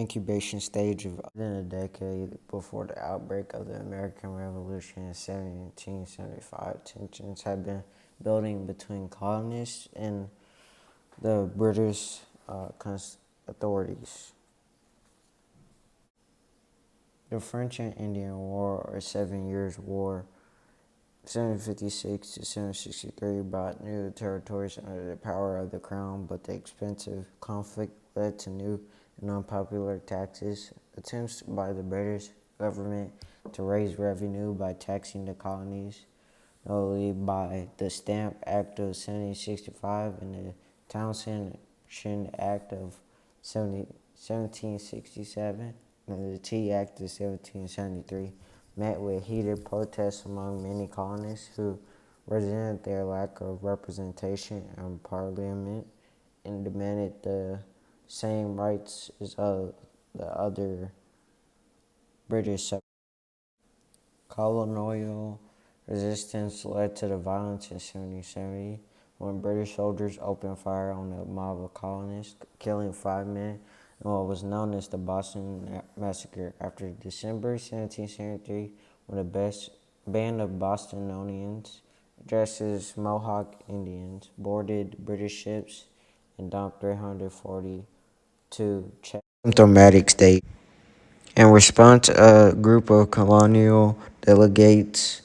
Incubation stage of within a decade before the outbreak of the American Revolution in 1775, tensions had been building between colonists and the British authorities. The French and Indian War, or 7 Years' War, 1756 to 1763, brought new territories under the power of the crown, but the expensive conflict led to new and unpopular taxes. Attempts by the British government to raise revenue by taxing the colonies, notably by the Stamp Act of 1765 and the Townshend Act of 1767 and the Tea Act of 1773, met with heated protests among many colonists who resented their lack of representation in Parliament and demanded the same rights as the other British subjects. Colonial resistance led to the violence in 1770 when British soldiers opened fire on a mob of colonists, killing 5 men in what was known as the Boston Massacre. After December 1773, when a band of Bostonians, dressed as Mohawk Indians, boarded British ships and dumped 342 Czech symptomatic state. In response, a group of colonial delegates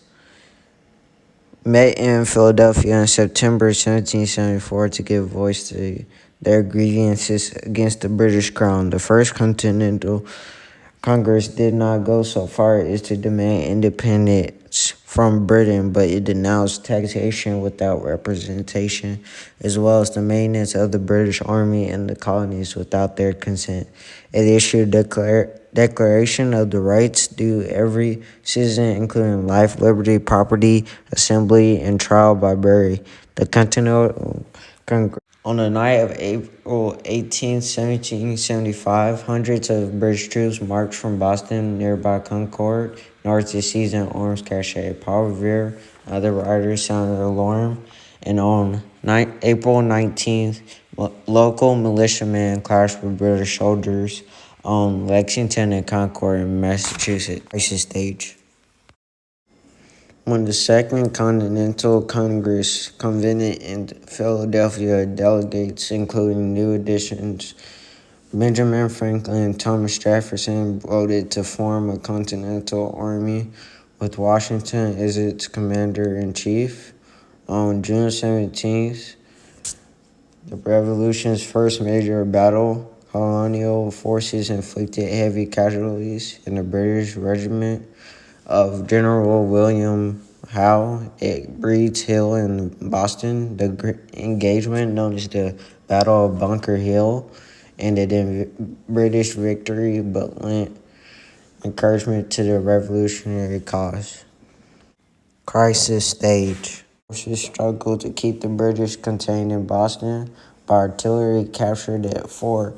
met in Philadelphia in September 1774 to give voice to their grievances against the British Crown. The First Continental Congress did not go so far as to demand independence from Britain, but it denounced taxation without representation, as well as the maintenance of the British Army in the colonies without their consent. It issued a declaration of the rights due every citizen, including life, liberty, property, assembly, and trial by jury. The Continental Congress. On the night of April 18, 1775, hundreds of British troops marched from Boston, nearby Concord, north to seize an arms cache. Paul Revere and other riders sounded the alarm, and on April 19th, local militiamen clashed with British soldiers on Lexington and Concord in Massachusetts. Crisis stage. When the Second Continental Congress convened in Philadelphia, delegates, including new additions Benjamin Franklin and Thomas Jefferson, voted to form a Continental Army with Washington as its commander-in-chief. On June 17th, the Revolution's first major battle, colonial forces inflicted heavy casualties in the British regiment of General William Howe at Breed's Hill in Boston. The engagement, known as the Battle of Bunker Hill, ended in British victory but lent encouragement to the revolutionary cause. Crisis stage. Forces struggled to keep the British contained in Boston by artillery captured at Fort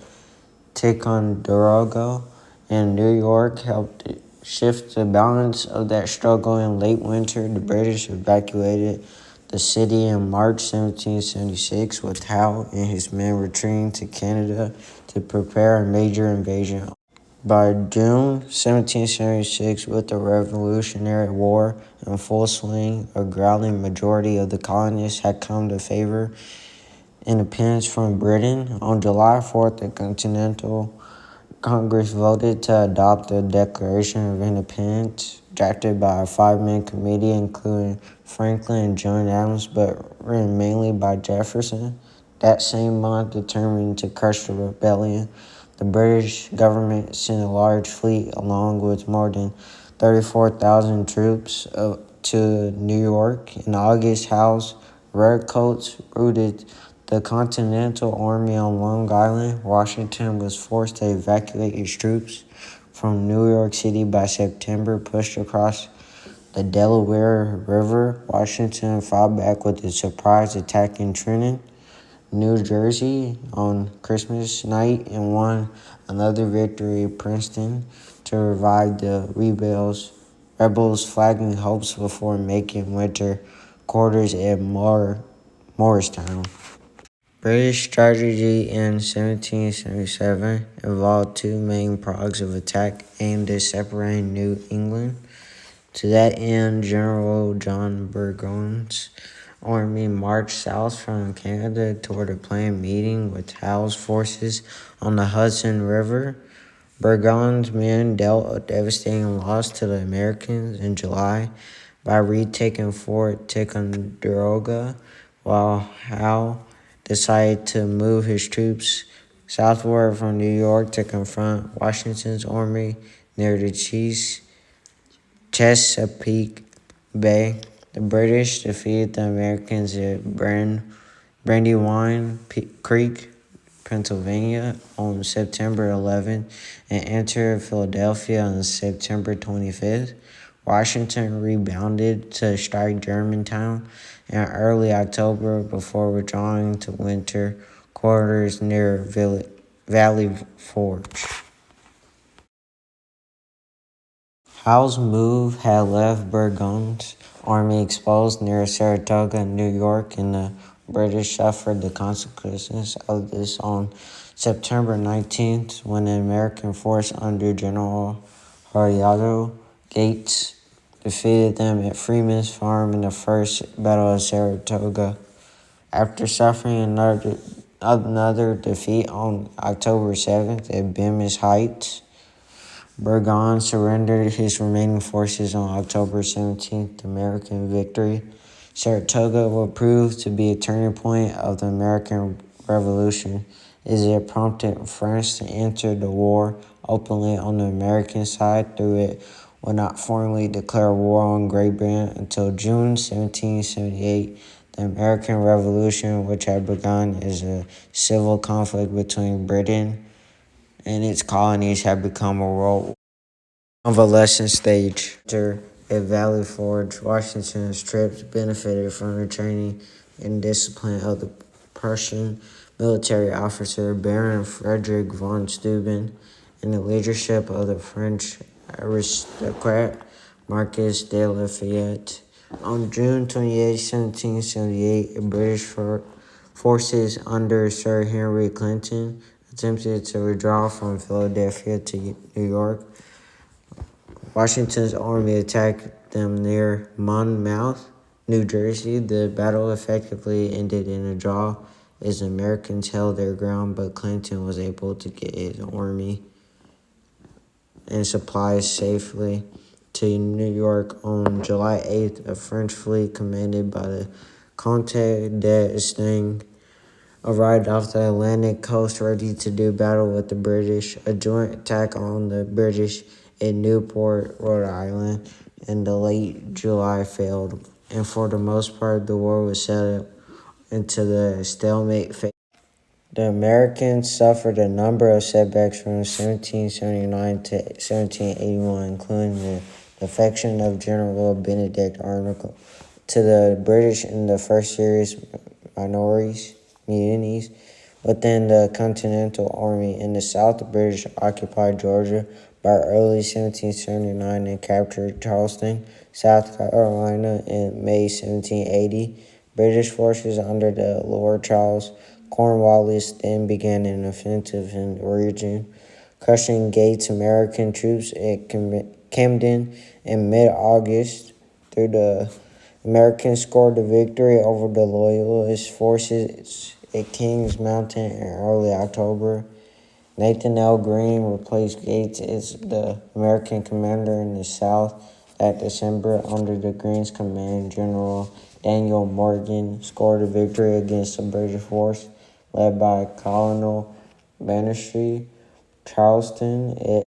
Ticonderoga in New York helped shift the balance of that struggle. In late winter, the British evacuated the city in March 1776, with Howe and his men retreating to Canada to prepare a major invasion. By June 1776, with the Revolutionary War in full swing, a growling majority of the colonists had come to favor independence from Britain. On July 4th, the Continental Congress voted to adopt the Declaration of Independence, drafted by a 5-man committee including Franklin and John Adams, but written mainly by Jefferson. That same month, determined to crush the rebellion, the British government sent a large fleet along with more than 34,000 troops to New York. In August, Howe's redcoats routed the Continental Army on Long Island. Washington was forced to evacuate his troops from New York City by September. Pushed across the Delaware River, Washington fought back with a surprise attack in Trenton, New Jersey on Christmas night, and won another victory at Princeton to revive the rebels' flagging hopes before making winter quarters at Morristown. British strategy in 1777 involved two main progs of attack aimed at separating New England. To that end, General John Burgoyne's army marched south from Canada toward a planned meeting with Howe's forces on the Hudson River. Burgoyne's men dealt a devastating loss to the Americans in July by retaking Fort Ticonderoga, while Howe decided to move his troops southward from New York to confront Washington's army near the Chesapeake Bay. The British defeated the Americans at Brandywine Creek, Pennsylvania on September 11th and entered Philadelphia on September 25th. Washington rebounded to strike Germantown in early October before withdrawing to winter quarters near Valley Forge. Howe's move had left Burgoyne's army exposed near Saratoga, New York, and the British suffered the consequences of this on September 19th when the American force under General Horatio Gates defeated them at Freeman's Farm in the First Battle of Saratoga. After suffering another defeat on October 7th at Bemis Heights, Burgoyne surrendered his remaining forces on October 17th. The American victory. Saratoga would prove to be a turning point of the American Revolution, as it prompted France to enter the war openly on the American side, though it would not formally declare war on Great Britain until June 1778. The American Revolution, which had begun as a civil conflict between Britain and its colonies, had become a world convalescent stage. After at Valley Forge, Washington's troops benefited from the training and discipline of the Prussian military officer Baron Frederick von Steuben and the leadership of the French aristocrat Marquis de Lafayette. On June 28, 1778, British forces under Sir Henry Clinton attempted to withdraw from Philadelphia to New York. Washington's army attacked them near Monmouth, New Jersey. The battle effectively ended in a draw as the Americans held their ground, but Clinton was able to get his army and supplies safely to New York. On July 8th, a French fleet commanded by the Comte d'Estaing arrived off the Atlantic coast ready to do battle with the British. A joint attack on the British in Newport, Rhode Island in the late July failed, and for the most part the war was settled into the stalemate phase. The Americans suffered a number of setbacks from 1779 to 1781, including the defection of General Benedict Arnold to the British in the first serious mutinies within the Continental Army. In the South, the British occupied Georgia by early 1779 and captured Charleston, South Carolina in May 1780. British forces under the Lord Charles Cornwallis then began an offensive in the region, crushing Gates' American troops at Camden in mid-August. Through the Americans scored a victory over the Loyalist forces at Kings Mountain in early October. Nathan L. Greene replaced Gates as the American commander in the South that December. Under the Greene's command, General Daniel Morgan scored a victory against the British force led by Colonel Banastre. Charleston